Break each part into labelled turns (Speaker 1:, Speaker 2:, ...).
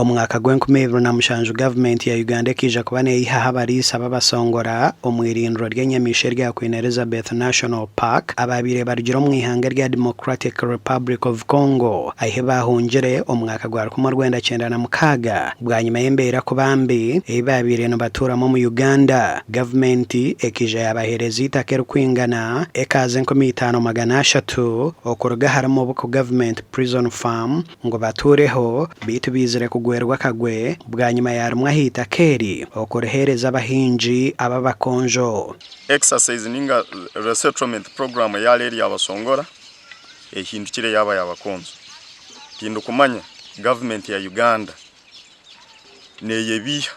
Speaker 1: Omwaka gw'enkumibiri na mushanju government ya Uganda kija kuba neyiha abarisa babasongora omwirindiro ry'enyamisha rya Queen Elizabeth National Park ababire barugira omwihanga rya Democratic Republic of Congo ahe bahungire omwaka gwa 1996 bwanyuma y'embeera kubambi ebabire no baturamo mu Uganda. Government ekija yabahereza itaka erikwingana ekaze 5300 okuruga harimo buko government prison farm ngo batureho bitu bizire kugwerwa kagwe bwanyuma yarumwa hita keri okurehereza abahinji aba bakonjo.
Speaker 2: Exercise ninga resettlement program yale yabasongora ehindukire yaba yabakonzo kindu kumanya government ya Uganda neyebiha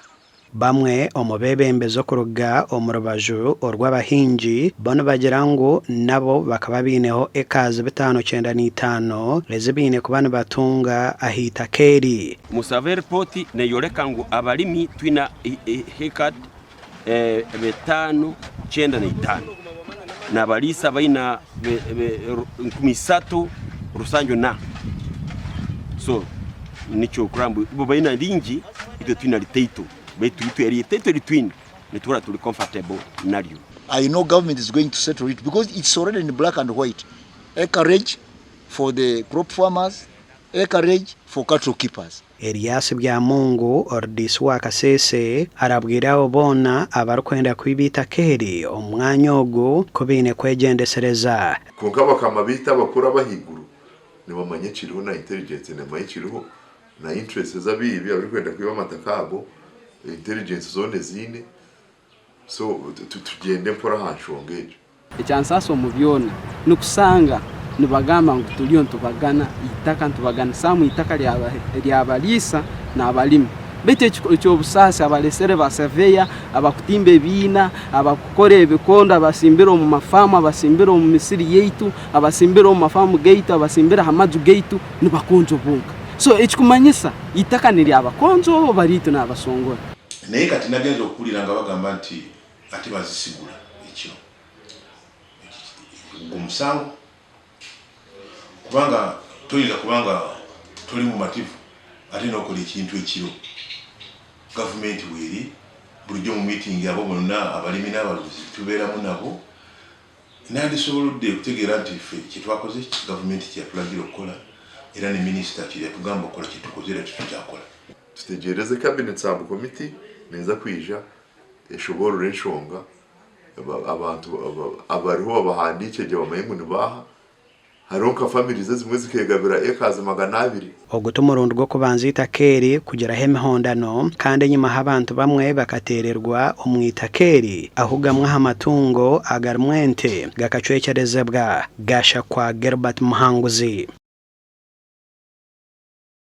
Speaker 1: bamwe omubebembezo kuruga omurubaju orw'abahinji bono bagirango nabo bakaba bineho ekazi 595 lezibine kubana batunga ahita keri
Speaker 3: musave report ne yoreka ngo abalimi twina hekat 595 na balisa baina 13 rusanjo na so nicho kurambu bo baina lingi ito twina liteito betu twin netura tuli comfortable nario.
Speaker 4: I know government is going to settle it because it's already in black and white. Acreage for the crop farmers, acreage for cattle keepers.
Speaker 1: Elias bya Mungu ordiswa kasese arabwira obona abarukwenda kwibita keri omwanya ogo kubine kwegendesereza
Speaker 5: kunkaba kamabita bakura bahiguru ni bamanye kiriho na intelligence ne mayikiriho na interest zabibi abikwenda kwiba matakabo intelligence zone zine so tugende mpora hanshongeje
Speaker 6: icyansaso mu byona nukusanga nibagamba ngo tuliyo ntubagana itaka ntubagana samu itaka lyabalisa na abalimi bete cyo busasa abalesere ba surveyor abakutimbe bina abakukore ebikondo abasimbiro mu mafamu abasimbiro mu misiri yeitu abasimbiro mu mafamu gate abasimbira hamaju gate nibakonjo bunga so ekikumanyisa itaka nilyabakonjo barito nabasongora
Speaker 7: naye kati nagenzo okuliranga bagamba nti ati bazisigula ekyo ngumusango kubanga toyinza kubanga tuli mu mativu ate n'okola ekintu ekiro gavumenti weri bulijjo mu meeting abo bonna abalimi n'abaluzi tubeeramu nabo nandisobodde okutegeera nti ffe kyetwakoze gavumenti kyatulagira okukola era ne minisita kyatugamba okukola kyetukoze era tukyakola
Speaker 5: tutegereze cabinet sub committee neza kwija eshobora enshonga abantu abariho abahandike je bamayengu nibaha haronka families zimwe zikegabira ekazi 200
Speaker 1: ogutumurundo gwo kubanzita keri kugera hemihondano kandi nyuma habantu bamwe bakatererwa omwita keri ahugamwe hamatungo agarmwente gakacwekerezebwa gasha kwa Gerbert Muhanguzi.